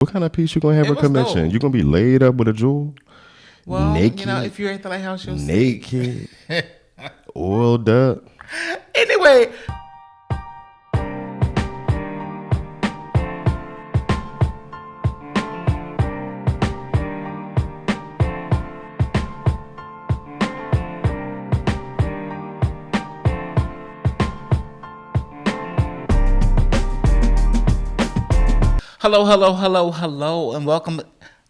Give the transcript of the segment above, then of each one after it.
What kind of piece you gonna have It a was convention? dope. You gonna be laid up with a jewel, Well, naked, if you're at the lighthouse, you'll see. naked, oiled up. Anyway, hello, and welcome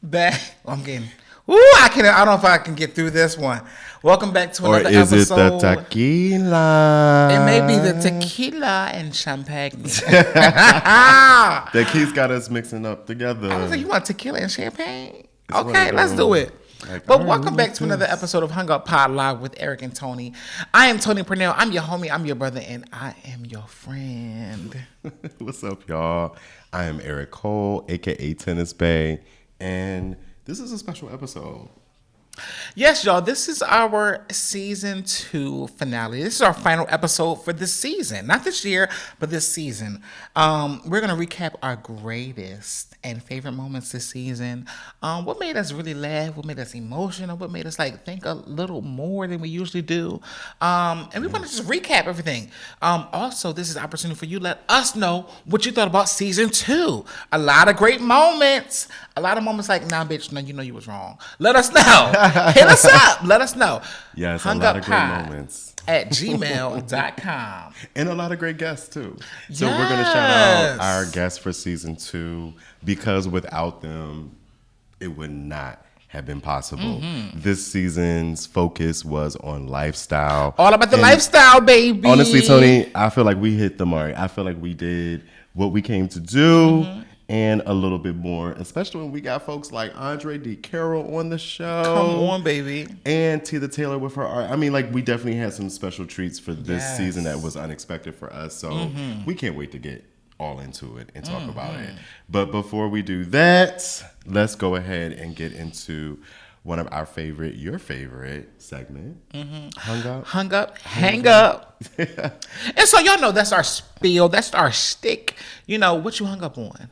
back. I'm getting. Ooh, I can. I don't know if I can get through this one. Welcome back to Or another is it episode. the tequila? It may be the tequila and champagne. That Keith got us mixing up together. I was like, you want tequila and champagne? That's what Okay, I let's do. do it. Like, But all right, welcome back what's to another this? episode of Hung Up Pod Live with Eric and Tony. I am Tony Purnell. I'm your homie. I'm your brother, and I am your friend. What's up, y'all? I am Eric Cole, aka Tennis Bay, and this is a special episode. Yes, y'all, this is our season 2 finale. This is our final episode for this season. Not this year, but this season. We're going to recap our greatest and favorite moments this season. What made us really laugh, what made us emotional, what made us think a little more than we usually do. And we want to just recap everything. Also, this is an opportunity for you to let us know what you thought about season 2. A lot of great moments. A lot of moments nah, bitch, no, you know you was wrong. Let us know. Hit us up. Let us know. Yes, a lot of great moments. At gmail.com. And a lot of great guests, too. So we're going to shout out our guests for season 2 because without them, it would not have been possible. This season's focus was on lifestyle. All about the lifestyle, baby. Honestly, Tony, I feel like we hit the mark. I feel like we did what we came to do. And a little bit more, especially when we got folks like Andre D. Carroll on the show. Come on, baby. And Tia Taylor with her art. I mean, we definitely had some special treats for this season that was unexpected for us. So we can't wait to get all into it and talk about it. But before we do that, let's go ahead and get into one of our favorite, your favorite segment, Hung Up. Hang up. And so y'all know that's our spiel. That's our shtick. What you hung up on.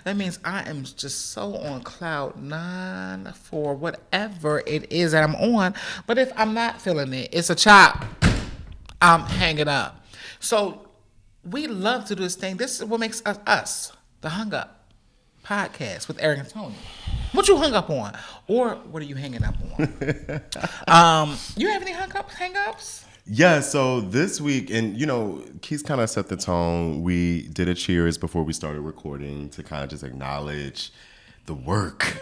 That means I am just so on cloud 9 for whatever it is that I'm on. But if I'm not feeling it, it's a chop. I'm hanging up. So we love to do this thing. This is what makes us the Hung Up podcast with Eric and Tony. What you hung up on? Or what are you hanging up on? You have any hang-ups? Yeah, so this week, and Keith kind of set the tone. We did a cheers before we started recording to kind of just acknowledge the work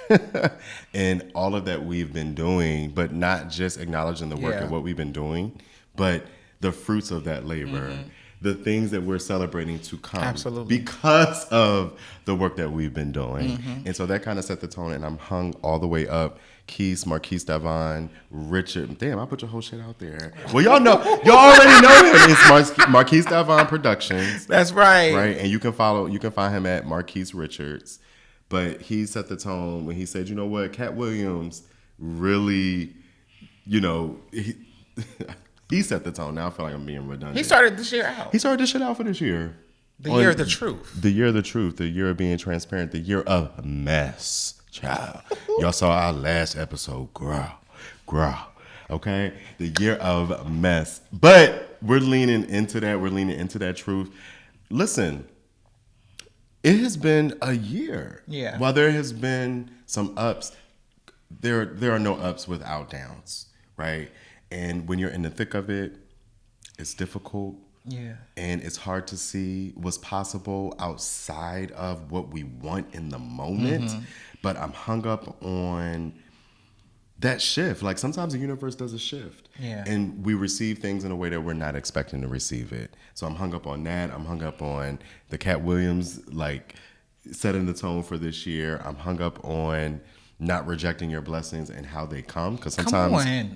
and all of that we've been doing, but not just acknowledging the work and what we've been doing, but the fruits of that labor, the things that we're celebrating to come. Absolutely. Because of the work that we've been doing. And so that kind of set the tone, and I'm hung all the way up. Keith, Marquise, Davon, Richard. Damn, I put your whole shit out there. Well, y'all already know him. It's Marquise Davon Productions. That's right. Right, and you can find him at Marquise Richards. But he set the tone when he said, you know what, Cat Williams really, he set the tone. Now I feel like I'm being redundant. He started this year out. He started this shit out for this year. The year of the truth. The year of the truth. The year of being transparent. The year of mess. Child. Y'all saw our last episode. Growl. Okay? The year of mess. But we're leaning into that. We're leaning into that truth. Listen, it has been a year. Yeah. While there has been some ups, there are no ups without downs. Right? And when you're in the thick of it, it's difficult. Yeah. And it's hard to see what's possible outside of what we want in the moment. But I'm hung up on that shift. Sometimes the universe does a shift. Yeah. And we receive things in a way that we're not expecting to receive it. So I'm hung up on that. I'm hung up on the Cat Williams, setting the tone for this year. I'm hung up on not rejecting your blessings and how they come. Because sometimes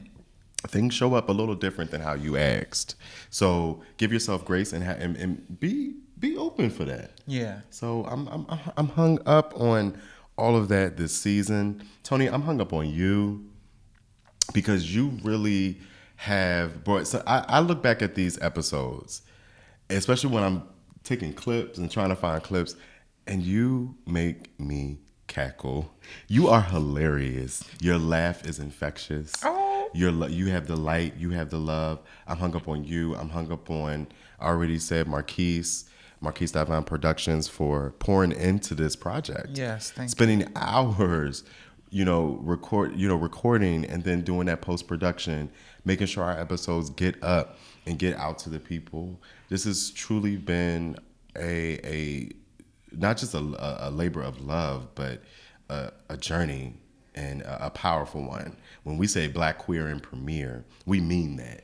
things show up a little different than how you asked. So give yourself grace and be open for that. Yeah. So I'm hung up on all of that this season. Tony, I'm hung up on you because you really have brought. So I look back at these episodes, especially when I'm taking clips and trying to find clips, and you make me cackle. You are hilarious. Your laugh is infectious. Oh. You have the light. You have the love. I'm hung up on you. I'm hung up on, I already said, Marquise Divine Productions for pouring into this project. Yes, thank you. Spending hours, recording and then doing that post-production, making sure our episodes get up and get out to the people. This has truly been a not just a labor of love, but a journey and a powerful one. When we say Black Queer and Premiere, we mean that.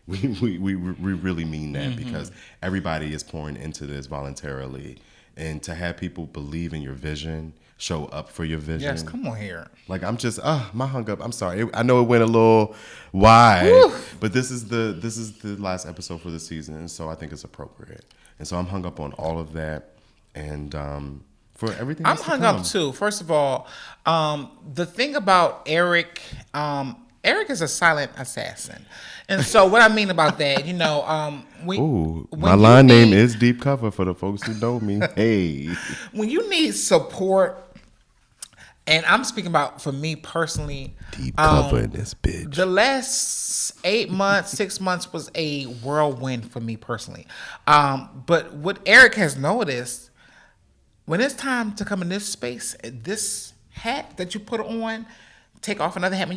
We really mean that, because everybody is pouring into this voluntarily, and to have people believe in your vision, show up for your vision. Yes, come on here. Like, I'm just my hung up. I'm sorry. I know it went a little wide, but this is the last episode for the season, and so I think it's appropriate. And so I'm hung up on all of that, and for everything. I'm hung up too. First of all, the thing about Eric, Eric is a silent assassin. And so what I mean about that, when my line name is Deep Cover for the folks who know me. Hey. When you need support, and I'm speaking about for me personally, Deep Cover in this bitch. The last 8 months, 6 months was a whirlwind for me personally. But what Eric has noticed, when it's time to come in this space, this hat that you put on, take off another hat.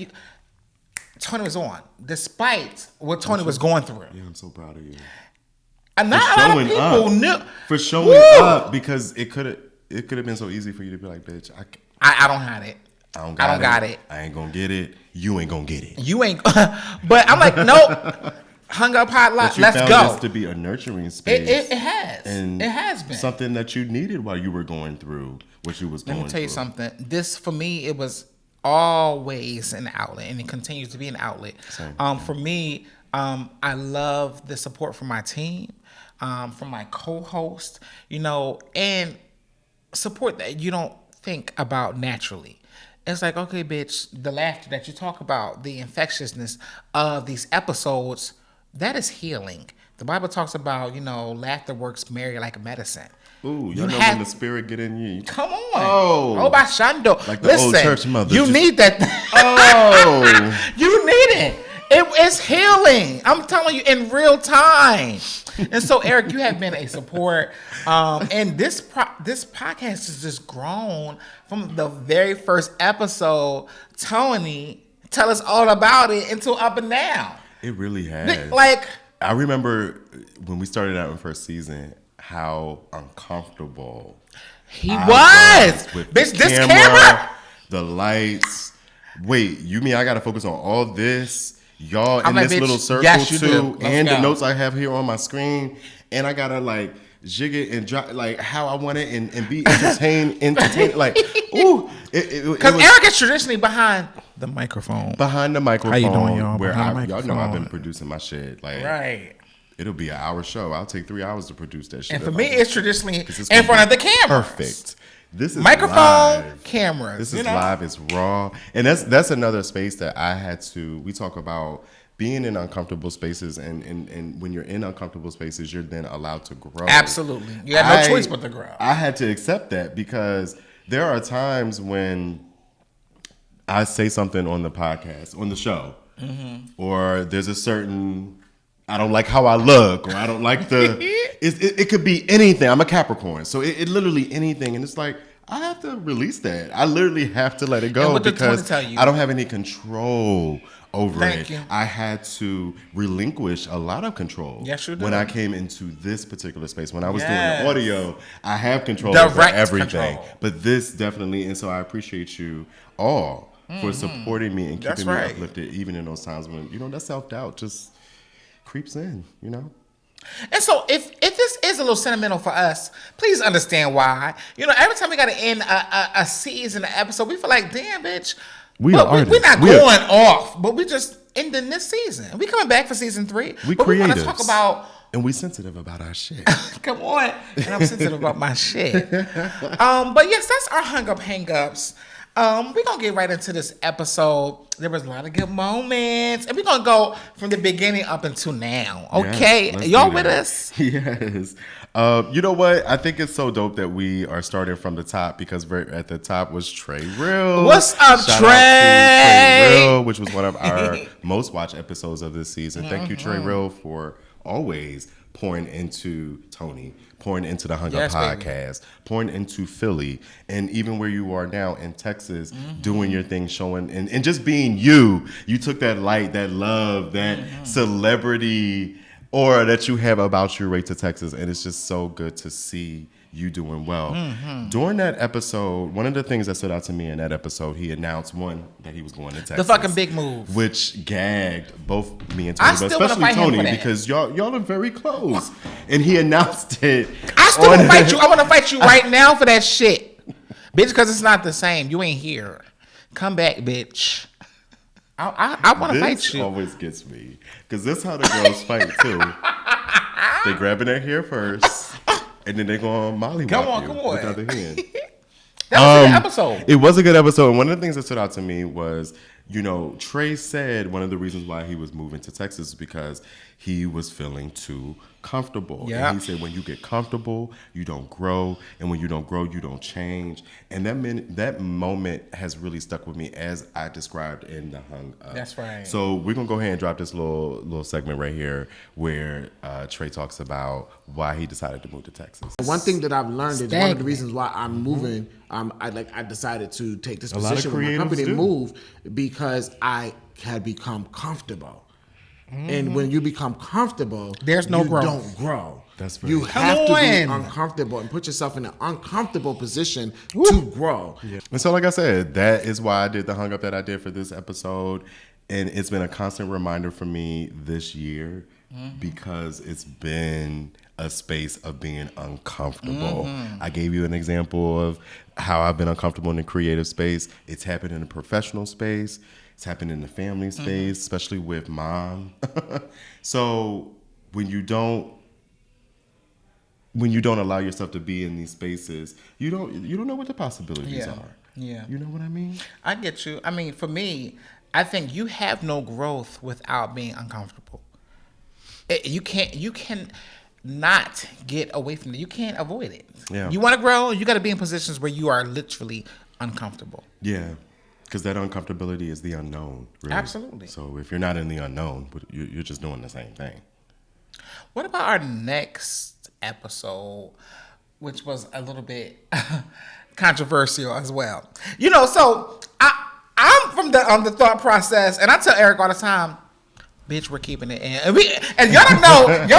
Tony was on, despite what Tony was going through. Yeah, I'm so proud of you. And not a lot of people knew. For showing up, because it could have been so easy for you to be like, bitch, I don't have it. I don't got it. I ain't gonna get it. You ain't gonna get it. You ain't. But I'm like, nope. Hung up hot lot. Let's go. This to be a nurturing space. It has. And it has been something that you needed while you were going through what you was going through. Let me tell you something. This for me, it was always an outlet, and it continues to be an outlet. For me, I love the support from my team, from my co-host, and support that you don't think about naturally. It's like, okay, bitch, the laughter that you talk about, the infectiousness of these episodes, that is healing. The Bible talks about, laughter works merry like a medicine. Ooh, you know when the spirit get in you. Come on. Oh, Bashando. Like the old church mother. You need that. Oh. You need it. It's healing. I'm telling you, in real time. And so, Eric, you have been a support. And this podcast has just grown from the very first episode. Tony, tell us all about it until up and down. It really has. I remember when we started out in first season, how uncomfortable he was with this camera, the lights. Wait, you mean I gotta focus on all this? Y'all in this little circle too, and the notes I have here on my screen, and I gotta jig it and drop how I want it and be entertained ooh. Because Eric is traditionally behind the microphone. How you doing, y'all? Where y'all know I've been producing my shit. Right. It'll be an hour show. I'll take 3 hours to produce that shit. And for me, it's traditionally in front of the camera. Perfect. This is microphone, live. cameras. This is live. It's raw, and that's another space that I had to. We talk about being in uncomfortable spaces, and when you're in uncomfortable spaces, you're then allowed to grow. Absolutely, you have no choice but to grow. I had to accept that, because there are times when I say something on the podcast, on the show, or there's a certain. I don't like how I look, or I don't like the. It could be anything. I'm a Capricorn, so it literally anything, and it's like I have to release that. I literally have to let it go, because I don't have any control over it. I had to relinquish a lot of control. Yes, you do. When I came into this particular space, when I was doing the audio, I have control over everything. But this definitely, and so I appreciate you all for supporting me and keeping me uplifted, even in those times when that self-doubt just creeps in, And so if this is a little sentimental for us, please understand why. Every time we got to end a season, an episode, we feel like, damn, bitch, we're not going off, but we just ending this season. We coming back for season 3. We want to talk about, and we sensitive about our shit. Come on, and I'm sensitive about my shit. But yes, that's our hang ups. We're gonna get right into this episode. There was a lot of good moments, and we're gonna go from the beginning up until now. Okay, Yes, y'all with us? Yes. You know what? I think it's so dope that we are starting from the top because at the top was Trey Real. What's up, Shout Trey? out to Trey Real, which was one of our most watched episodes of this season. Thank you, Trey Real, for always pouring into Tony, pouring into the Hung Up podcast, pouring into Philly, and even where you are now in Texas, doing your thing, showing and just being you. You took that light, that love, that celebrity aura that you have about you right to Texas, and it's just so good to see you doing well. During that episode, one of the things that stood out to me in that episode, he announced that he was going to Texas. The fucking big move. Which gagged both me and Tony, but especially Tony, because y'all are very close. And he announced it. I still want to fight you. I want to fight you right now for that shit. Bitch, because it's not the same. You ain't here. Come back, bitch. I want to fight you. This always gets me. Because this is how the girls fight, too. They grabbing their hair first. And then they go on mollywop you with the other hand. That was a good episode. It was a good episode. And one of the things that stood out to me was, Trey said one of the reasons why he was moving to Texas is because he was feeling too comfortable. Yeah. And he said when you get comfortable, you don't grow. And when you don't grow, you don't change. And that moment has really stuck with me as I described in the Hung Up. That's right. So we're going to go ahead and drop this little segment right here where Trey talks about why he decided to move to Texas. One thing that I've learned is one of the reasons why I'm moving. I decided to take this position with my company move because I had become comfortable. And when you become comfortable, there's no growth. You don't grow. That's very you have to be uncomfortable and put yourself in an uncomfortable position to grow. Yeah. And so, like I said, that is why I did the Hung Up that I did for this episode. And it's been a constant reminder for me this year because it's been a space of being uncomfortable. I gave you an example of how I've been uncomfortable in the creative space. It's happened in the professional space. It's happened in the family space, especially with mom. So when you don't allow yourself to be in these spaces, you don't know what the possibilities are. Yeah. You know what I mean? I get you. I mean, for me, I think you have no growth without being uncomfortable. You can not get away from it. You can't avoid it. Yeah. You want to grow, you got to be in positions where you are literally uncomfortable. Yeah. Because that uncomfortability is the unknown, really. Absolutely. So if you're not in the unknown, you're just doing the same thing. What about our next episode, which was a little bit controversial as well? So I'm from the thought process, and I tell Eric all the time, bitch, we're keeping it in. And y'all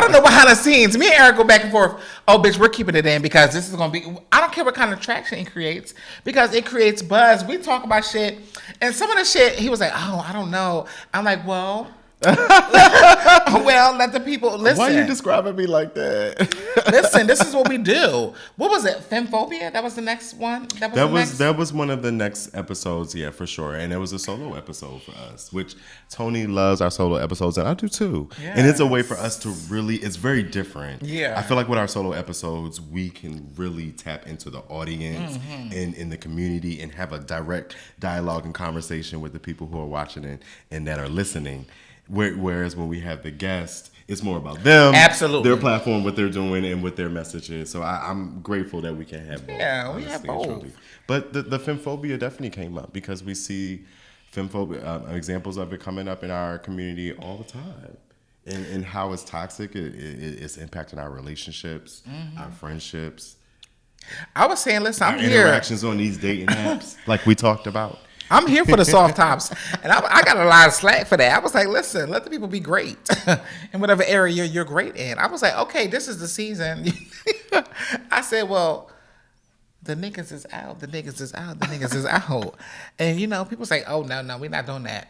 don't know behind the scenes. Me and Eric go back and forth. Oh, bitch, we're keeping it in because this is going to be, I don't care what kind of traction it creates because it creates buzz. We talk about shit. And some of the shit, he was like, oh, I don't know. I'm like, well, let the people listen. Why are you describing me like that? Listen, this is what we do. What was it? Femphobia? That was the next one? That was one of the next episodes, yeah, for sure. And it was a solo episode for us, which Tony loves our solo episodes, and I do too. Yes. And it's a way for us to really, it's very different. Yeah. I feel like with our solo episodes, we can really tap into the audience and in the community and have a direct dialogue and conversation with the people who are watching it and that are listening. Whereas when we have the guest, it's more about them, absolutely, their platform, what they're doing, and what their message is. So I'm grateful that we can have both. Yeah, we have both. Truly. But the femphobia definitely came up because we see femphobia examples of it coming up in our community all the time, and how it's toxic. It's impacting our relationships, our friendships. I was saying, listen, I'm here. Interactions on these dating apps, like we talked about. I'm here for the soft tops. And I got a lot of slack for that. I was like, listen, let the people be great in whatever area you're great in. I was like, okay, this is the season. I said, well, the niggas is out. The niggas is out. The niggas is out. And, people say, oh, no, we're not doing that.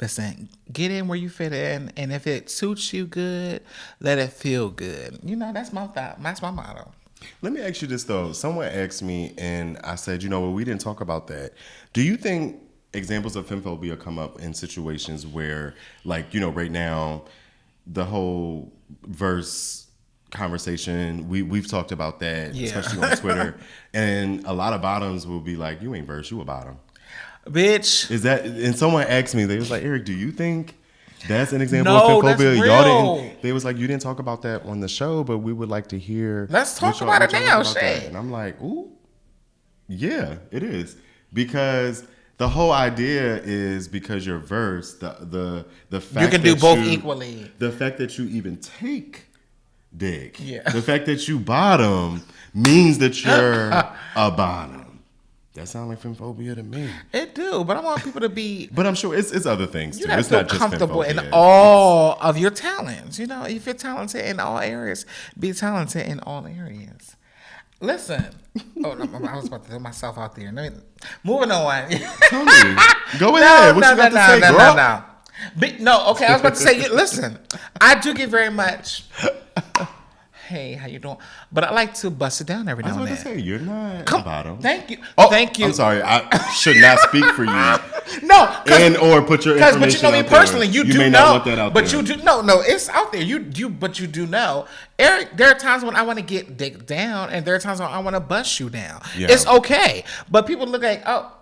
Listen, get in where you fit in. And if it suits you good, let it feel good. That's my thought. That's my motto. Let me ask you this, though. Someone asked me, and I said, we didn't talk about that. Do you think examples of femphobia come up in situations where, right now, the whole verse conversation. We've talked about that, especially on Twitter. And a lot of bottoms will be like, you ain't verse, you a bottom. Bitch. Is that, and someone asked me, they was like, Eric, do you think that's an example No, of femphobia? that's real. Y'all didn't, they was like, you didn't talk about that on the show, but we would like to hear. Let's talk about it now, shit. And I'm like, ooh, yeah, it is. Because the whole idea is because you're verse, the fact you can do both equally. The fact that you even take dick, yeah. The fact that you bottom means that you're a bottom. That sounds like femphobia to me. It do, but I want people to be. But I'm sure it's other things too. You gotta It's feel not just comfortable in femphobia. all of your talents. You know, if you're talented in all areas, be talented in all areas. Listen. Oh, no, I was about to throw myself out there. Moving on. Tony, go ahead. What you got to say, girl? No, okay. I was about to say. Listen, I do get very much. Hey, how you doing? But I like to bust it down every now and then. I was about to say, you're not a bottom. Thank you. Oh, thank you. I'm sorry. I should not speak for you. No, and or put your information. But you know me personally. You do may know. Not want that out but there. you do no. It's out there. But you do know, Eric. There are times when I want to get dick down, and there are times when I want to bust you down. Yeah. It's okay. But people look like, oh,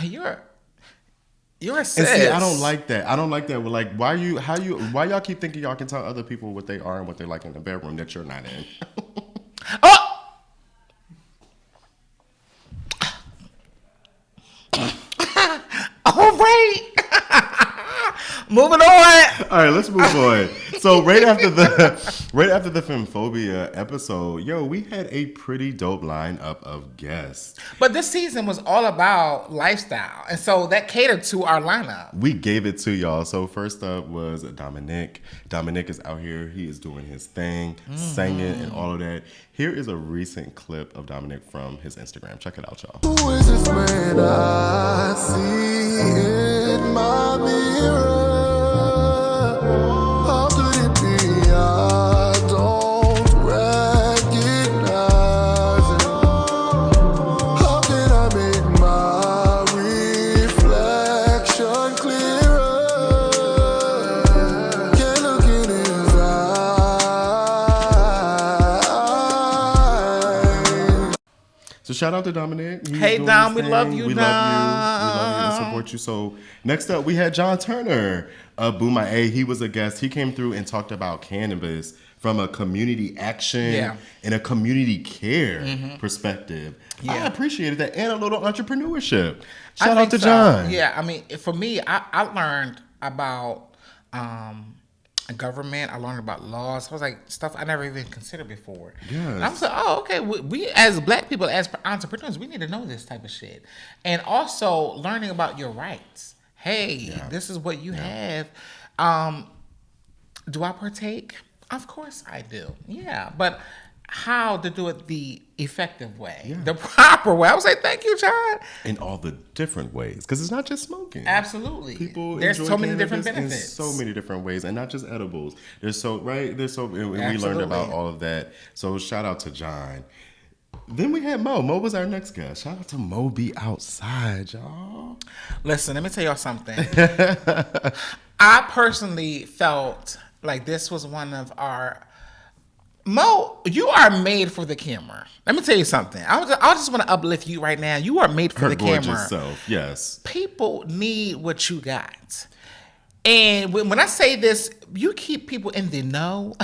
you're a sis. And see, I don't like that. I don't like that. Well, like, why y'all keep thinking y'all can tell other people what they are and what they like in the bedroom that you're not in? Oh. All right. Moving on. All right, let's move on. So right after the femphobia episode, we had a pretty dope lineup of guests. But this season was all about lifestyle, and so that catered to our lineup. We gave it to y'all. So first up was Dominic. Dominic is out here. He is doing his thing, singing and all of that. Here is a recent clip of Dominic from his Instagram. Check it out, y'all. Who is this man I see in my mirror? How could it be I don't recognize him? How can I make my reflection clearer? Can't look in his eyes. So shout out to Dominic. Hey Dom, we love you. We love you and support you. So next up, we had John Turner of Boo My A. He was a guest. He came through and talked about cannabis from a community action and a community care perspective. Yeah. I appreciated that, and a little entrepreneurship. Shout out to John. Yeah, I mean, for me, I learned about government. I learned about laws. I was like, stuff I never even considered before. Yes. And I was like, oh, okay. We as black people, as entrepreneurs, we need to know this type of shit. And also learning about your rights. Hey, this is what you have. Do I partake? Of course I do. Yeah, but how to do it the effective way, the proper way. I was like, thank you, John. In all the different ways, because it's not just smoking. Absolutely. There's so many different benefits. In so many different ways, and not just edibles. And we learned about all of that. So shout out to John. Then we had Mo. Mo was our next guest. Shout out to Mo Be Outside, y'all. Listen, let me tell y'all something. I personally felt like this was one of our... Mo, you are made for the camera. Let me tell you something. I just want to uplift you right now. You are made for the camera. Gorgeous self, yes. People need what you got. And when I say this, you keep people in the know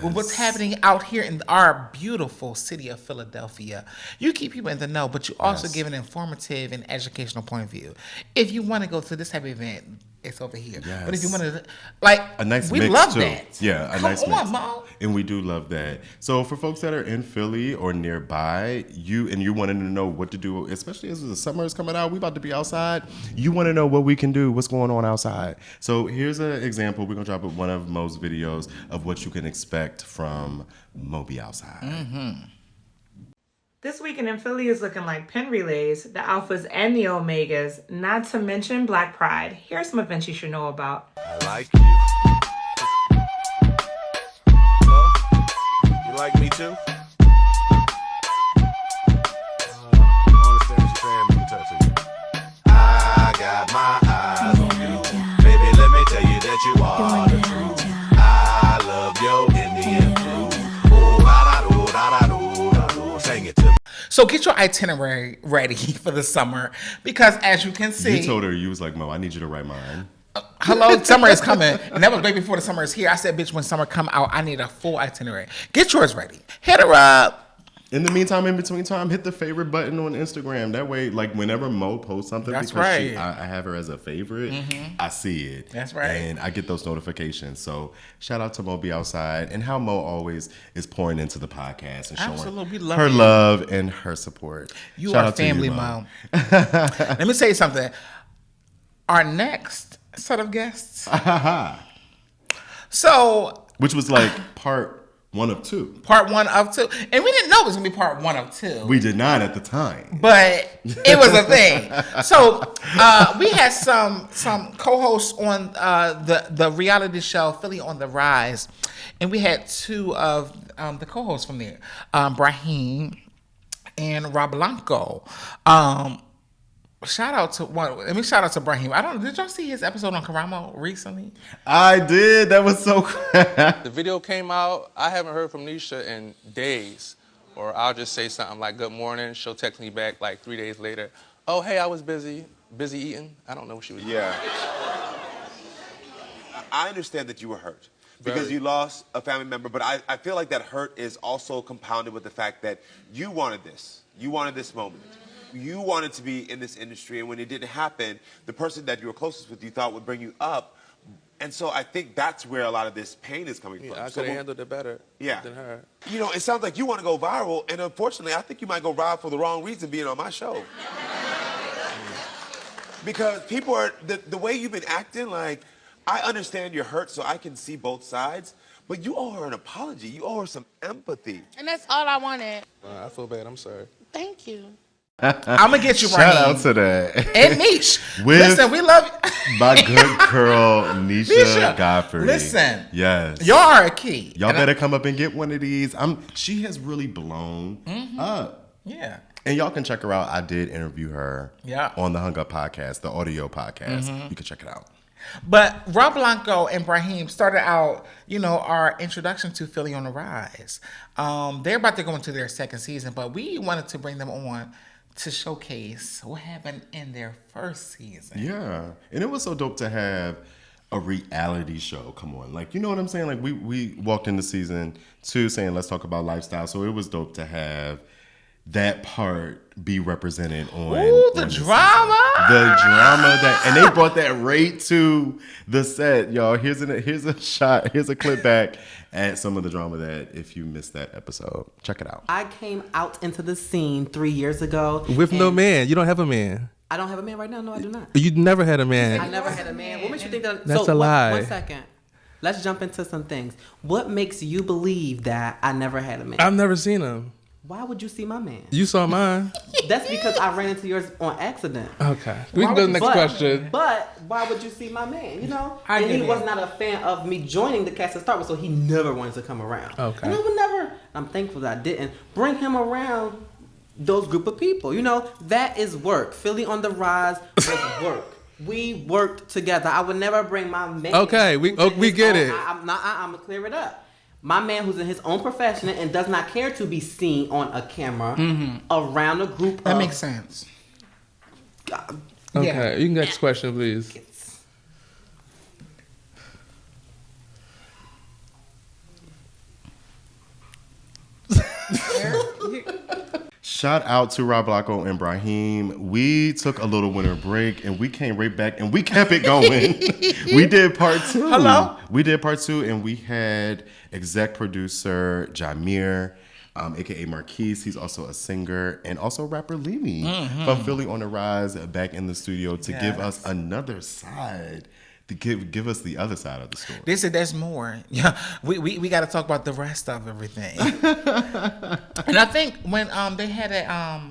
with what's happening out here in our beautiful city of Philadelphia. You keep people in the know, but you also give an informative and educational point of view. If you want to go to this type of event, it's over here. Yes. But if you want to, like, a nice we mix love too. that. Yeah, nice Come mix. on, Mo. And we do love that. So for folks that are in Philly or nearby, you wanted to know what to do, especially as the summer is coming out, we about to be outside. You want to know what we can do, what's going on outside. So here's an example. We're gonna drop one of Mo's videos of what you can expect from Mo Be Outside. Mm-hmm. This weekend in Philly is looking like Penn Relays, the Alphas and the Omegas, not to mention Black Pride. Here's some events you should know about. I like you. Well, you like me too? I understand what you're saying, let me touch it. I got my eyes on you. Baby, let me tell you that you are the truth. I love your Indian food. Oh, So get your itinerary ready for the summer because, as you can see, You told her, you was like, Mo, I need you to write mine. hello, summer is coming, and that was way before the summer is here. I said, bitch, when summer come out, I need a full itinerary. Get yours ready. Hit her up. In the meantime, in between time, hit the favorite button on Instagram. That way, like whenever Mo posts something, That's because right. I have her as a favorite, I see it. That's right. And I get those notifications. So shout out to Mo Be Outside and how Mo always is pouring into the podcast and showing Absolutely. We love her you. love and her support. You Shout are out to you, family, Mo. Mo. Let me tell you something. Our next set of guests. So, Which was like part 1 of 2. part 1 of 2. And we didn't know it was going to be part 1 of 2. We did not at the time. But it was a thing. So we had some co-hosts on the reality show Philly on the Rise, and we had 2 of the co-hosts from there, Brahim and Rob Blanco. Shout out to one. Let me shout out to Brahim. I don't. Did y'all see his episode on Karamo recently? I did. That was so The video came out. I haven't heard from Nisha in days. Or I'll just say something like, good morning. She'll text me back like 3 days later. Oh, hey, I was busy eating. I don't know what she was doing. Yeah. I understand that you were hurt because Very. you lost a family member, but I feel like that hurt is also compounded with the fact that you wanted this. You wanted this moment. You wanted to be in this industry, and when it didn't happen, the person that you were closest with you thought would bring you up. And so I think that's where a lot of this pain is coming from. Yeah, I So could have handled it better than her. You know, it sounds like you want to go viral, and unfortunately, I think you might go viral for the wrong reason being on my show. Because people are, the way you've been acting, like, I understand you're hurt, so I can see both sides, but you owe her an apology. You owe her some empathy. And that's all I wanted. I feel bad. I'm sorry. Thank you. I'm gonna get you, shout Brahim. out to that. And Niche. With Listen, we love you. my good girl, Nisha Nisha, Godfrey. listen. Yes. Y'all are a key. Y'all And better come up and get one of these. She has really blown up. Yeah. And y'all can check her out. I did interview her Yeah. on the Hung Up podcast, the audio podcast. You can check it out. But Rob Blanco and Brahim started out, our introduction to Philly on the Rise. They're about to go into their second season, but we wanted to bring them on to showcase what happened in their first season. Yeah. And it was so dope to have a reality show come on. Like, you know what I'm saying? Like, we walked into season 2 saying, let's talk about lifestyle. So it was dope to have that part be represented on. Ooh, the on this drama. season. The drama and they brought that right to the set, y'all. Here's a shot. Here's a clip back at some of the drama that if you missed that episode, check it out. I came out into the scene 3 years ago. With no and man. You don't have a man. I don't have a man right now. No, I do not. You never had a I man. never had a man. What makes you think that? That's so a lie. 1 second. Let's jump into some things. What makes you believe that I never had a man? I've never seen him. Why would you see my man? You saw mine. That's because I ran into yours on accident. Okay. We can go to the next question. But why would you see my man? I And get he it. was not a fan of me joining the cast to start with, so he never wanted to come around. Okay. And I would never. I'm thankful that I didn't bring him around those group of people. That is work. Philly on the Rise was work. We worked together. I would never bring my man. Okay, we get it. I'm gonna clear it up. My man who's in his own profession and does not care to be seen on a camera around a group That of... makes sense. Okay. Yeah. You can next question, please. Shout out to Rob Blanco and Brahim. We took a little winter break and we came right back and we kept it going. We did part 2. Hello? We did part 2 and we had exec producer Jameer, aka Marquise. He's also a singer, and also rapper Limi from Philly on the Rise back in the studio to give us another side. To give us the other side of the story. They said there's more. Yeah, we got to talk about the rest of everything. And I think when they had a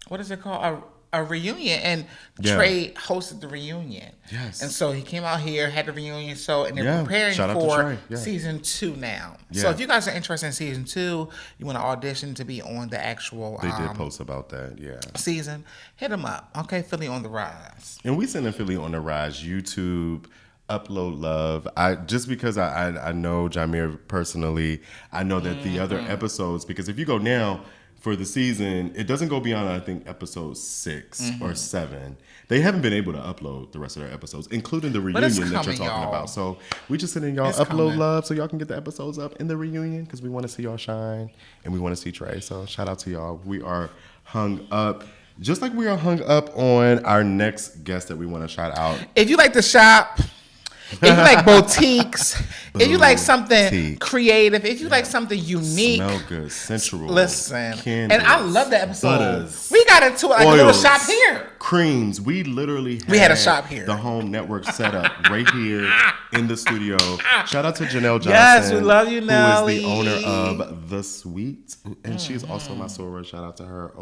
what is it called, a reunion, and Trey hosted the reunion. Yes. And so he came out here, had the reunion show, and they're Yeah. preparing Shout out to for Trey. Yeah. season 2 now. Yeah. So if you guys are interested in season 2, you want to audition to be on the actual They did post about that, yeah. season, hit them up. Okay, Philly on the Rise. And we sending Philly on the Rise YouTube, upload love. Just because I know Jameer personally, I know that the other episodes, because if you go now, for the season, it doesn't go beyond, I think, episode 6 or 7. They haven't been able to upload the rest of their episodes, including the reunion that you're talking about. So we just sending y'all upload love so y'all can get the episodes up in the reunion because we want to see y'all shine and we want to see Trey. So shout out to y'all. We are hung up. Just like we are hung up on our next guest that we want to shout out. If you like to shop, if you like boutiques, if you like something creative, if you like something unique, smell good, sensual. Listen, candles, and I love that episode. butters, we got into like oils, a little shop here. Creams. We literally had a shop here. The home network set up right here in the studio. Shout out to Janelle Johnson. Yes, we love you, Nelly. Who is the owner of The Sweet. And she's also my soror. Shout out to her,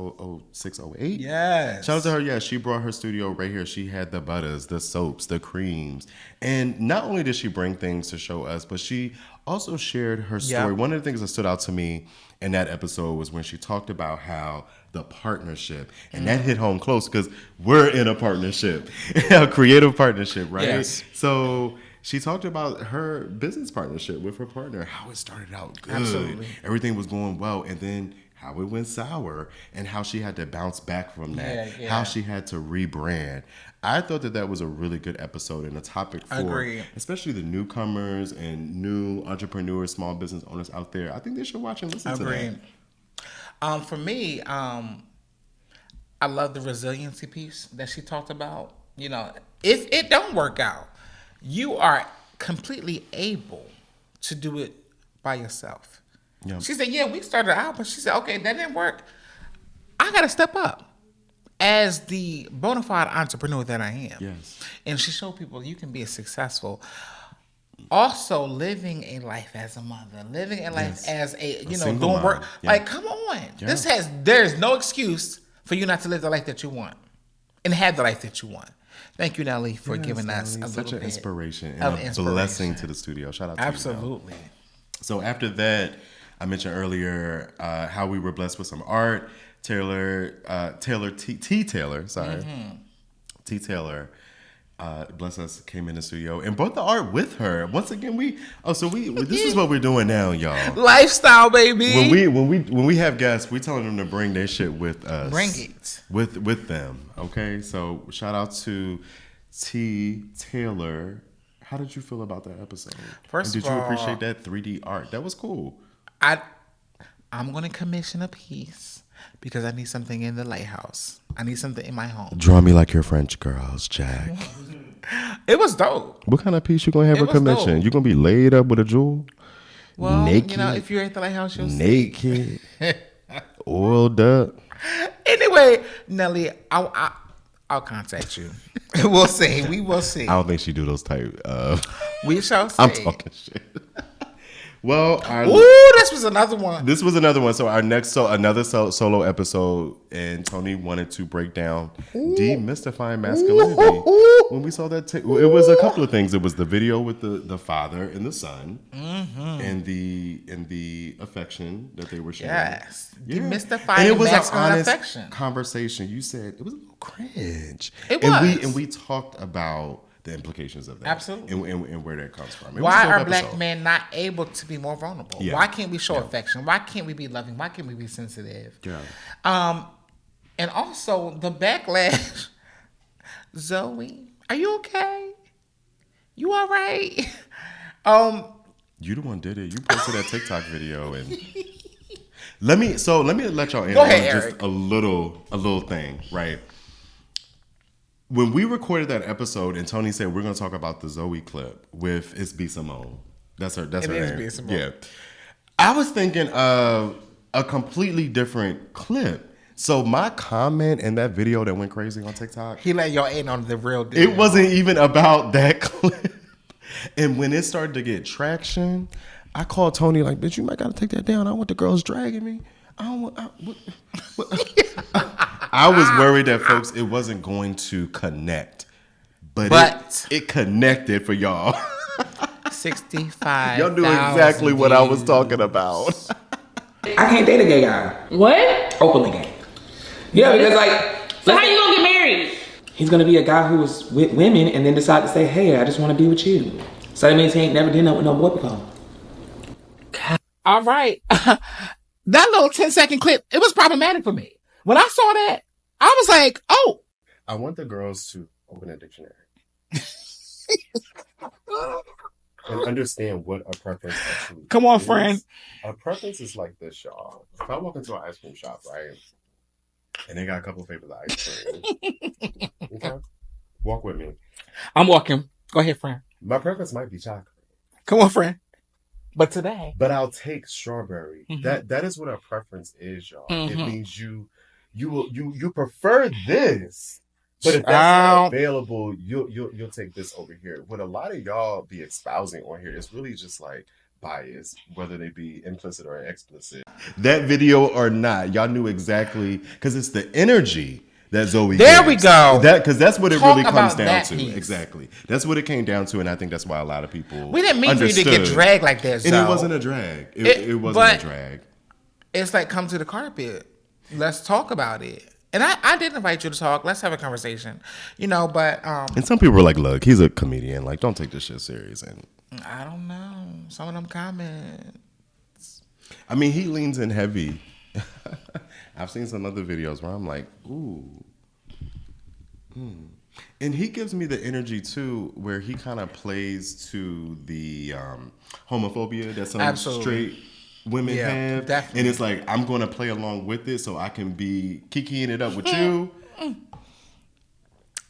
0608. Yes. Shout out to her. Yeah, she brought her studio right here. She had the butters, the soaps, the creams. And not only did she bring things to show us, but she also shared her story. Yep. One of the things that stood out to me in that episode was when she talked about how the partnership, and that hit home close because we're in a partnership, a creative partnership, right? Yes. So she talked about her business partnership with her partner, how it started out good. Absolutely. Everything was going well, and then how it went sour, and how she had to bounce back from that, how she had to rebrand. I thought that was a really good episode and a topic for especially the newcomers and new entrepreneurs, small business owners out there. I think they should watch and listen to that. For me, I love the resiliency piece that she talked about. You know, if it don't work out, you are completely able to do it by yourself. Yeah. She said, yeah, we started out, but she said, okay, that didn't work. I got to step up as the bona fide entrepreneur that I am. Yes. And she showed people you can be successful. Also, living a life as a mother, living a life as doing work. Yeah. Like, come on. Yeah. There's no excuse for you not to live the life that you want and have the life that you want. Thank you, Nelly, for giving us such an inspiration and a blessing to the studio. Shout out to you. Absolutely. So after that, I mentioned earlier how we were blessed with some art. T. Taylor, bless us, came in the studio and brought the art with her. Once again, this is what we're doing now, y'all. Lifestyle, baby. When we have guests, we telling them to bring their shit with us. Bring it with them. Okay, so shout out to T. Taylor. How did you feel about that episode? Did you appreciate that 3D art? That was cool. I'm gonna commission a piece because I need something in the lighthouse. I need something in my home. Draw me like your French girls, Jack. It was dope. What kind of piece you gonna have a commission? Dope. You gonna be laid up with a jewel? Well, naked, if you're at the lighthouse, you'll naked, oiled up. Anyway, Nelly, I'll contact you. We'll see. We will see. I don't think she do those type of. We shall see. I'm talking shit. Well, this was another one. This was another one. So our next, another solo episode, and Tony wanted to break down demystifying masculinity. When we saw that, it was a couple of things. It was the video with the father and the son, and the affection that they were sharing. Yes, demystifying masculine affection. Conversation. You said it was a little cringe. It was, and we talked about the implications of that. Absolutely. And where that comes from. Why are black men not able to be more vulnerable? Yeah. Why can't we show affection? Why can't we be loving? Why can't we be sensitive? Yeah. And also the backlash. Zoe, are you okay? You all right? You the one did it. You posted that TikTok video and let me let y'all in on just a little thing, right? When we recorded that episode and Tony said we're gonna talk about the Zoe clip with It's B Simone. That's her name. B Simone. Yeah. I was thinking of a completely different clip. So my comment in that video that went crazy on TikTok. He let y'all in on the real deal. It wasn't even about that clip. And when it started to get traction, I called Tony like, bitch, you might gotta take that down. I don't want the girls dragging me. I was worried that folks, it wasn't going to connect. But it connected for y'all. 65. Y'all knew exactly what I was talking about. I can't date a gay guy. What? Openly gay. Yeah, because So how you gonna get married? He's gonna be a guy who was with women and then decide to say, hey, I just wanna be with you. So that means he ain't never did nothing with no boy before. All right. that little 10-second clip, it was problematic for me. When I saw that, I was like, oh. I want the girls to open a dictionary and understand what a preference actually Come on, is. friend. A preference is like this, y'all. If I walk into an ice cream shop, right, and they got a couple of flavors of ice cream, okay, walk with me. I'm walking. Go ahead, friend. My preference might be chocolate. Come on, friend. But today. But I'll take strawberry. That is what a preference is, y'all. It means you prefer this. But if that's not available, you'll take this over here. What a lot of y'all be espousing on here is really just like bias, whether they be implicit or explicit. That video or not, y'all knew exactly, because it's the energy that Zoe there gives. We go. Because that's what it really comes down that to. piece. Exactly. That's what it came down to, and I think that's why a lot of people we didn't mean for you to get dragged like this, and it wasn't a drag. It wasn't a drag. It's like, come to the carpet. Let's talk about it. And I did invite you to talk. Let's have a conversation. You know, but and some people were like, look, he's a comedian. Like, don't take this shit serious. And I don't know. Some of them comments. I mean, he leans in heavy. I've seen some other videos where I'm like, ooh. And he gives me the energy too, where he kind of plays to the homophobia that some straight women have. Definitely. And it's like, I'm going to play along with it so I can be kikiing it up with you.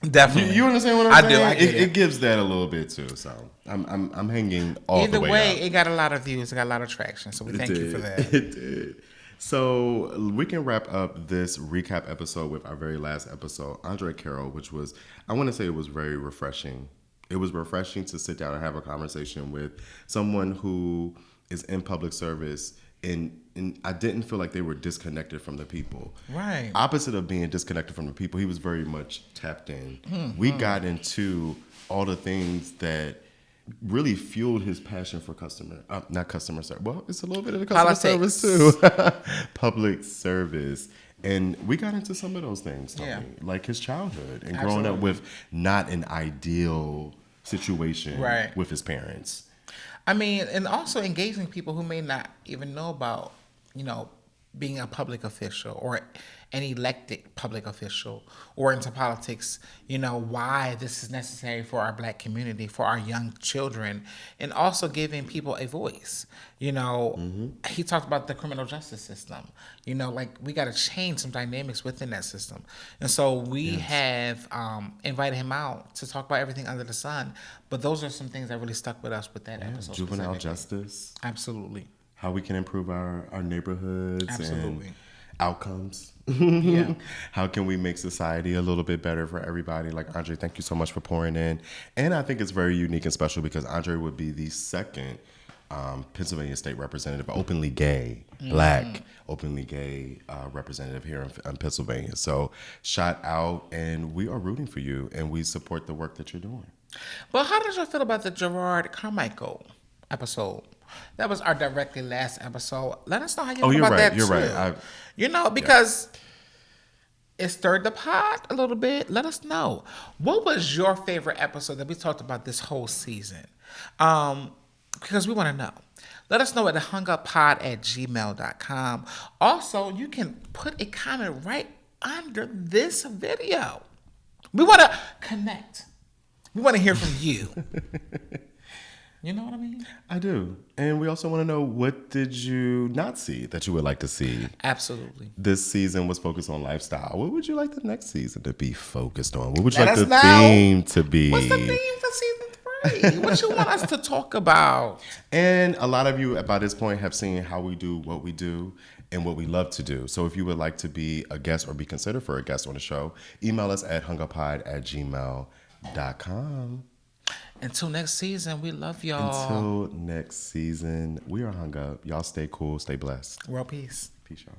Definitely. You understand what I'm saying? I get it. It gives that a little bit too. So I'm hanging all Either the way way, up. it got a lot of views. It got a lot of traction. So we thank you for that. It did. So we can wrap up this recap episode with our very last episode, Andre Carroll, which was, I want to say it was very refreshing. It was refreshing to sit down and have a conversation with someone who is in public service, and I didn't feel like they were disconnected from the people. Right. Opposite of being disconnected from the people, he was very much tapped in. We got into all the things that really fueled his passion for not customer service. Well, it's a little bit of the customer service too. Public service. And we got into some of those things, Tony, like his childhood and growing up with not an ideal situation with his parents. I mean, and also engaging people who may not even know about, you know, being a public official or an elected public official or into politics, you know, why this is necessary for our Black community, for our young children, and also giving people a voice. You know, he talked about the criminal justice system. You know, like, we got to change some dynamics within that system. And so we have invited him out to talk about everything under the sun. But those are some things that really stuck with us with that episode. Juvenile justice. Absolutely. How we can improve our neighborhoods and outcomes. How can we make society a little bit better for everybody? Like, Andre, thank you so much for pouring in. And I think it's very unique and special because Andre would be the second Pennsylvania state representative, openly gay, Black, openly gay representative here in Pennsylvania. So shout out, and we are rooting for you, and we support the work that you're doing. Well, how did you feel about the Gerard Carmichael episode? That was our directly last episode. Let us know how you feel about that, You're too. right. You know, because it stirred the pot a little bit. Let us know. What was your favorite episode that we talked about this whole season? Because we want to know. Let us know at hunguppod@gmail.com. Also, you can put a comment right under this video. We want to connect. We want to hear from you. You know what I mean? I do. And we also want to know, what did you not see that you would like to see? Absolutely. This season was focused on lifestyle. What would you like the next season to be focused on? What would you like the theme to be? What's the theme for season 3? What you want us to talk about? And a lot of you by this point have seen how we do what we do and what we love to do. So if you would like to be a guest or be considered for a guest on the show, email us at hunguppod@gmail.com. Until next season, we love y'all. Until next season, we are hung up. Y'all stay cool, stay blessed. World peace. Peace, y'all.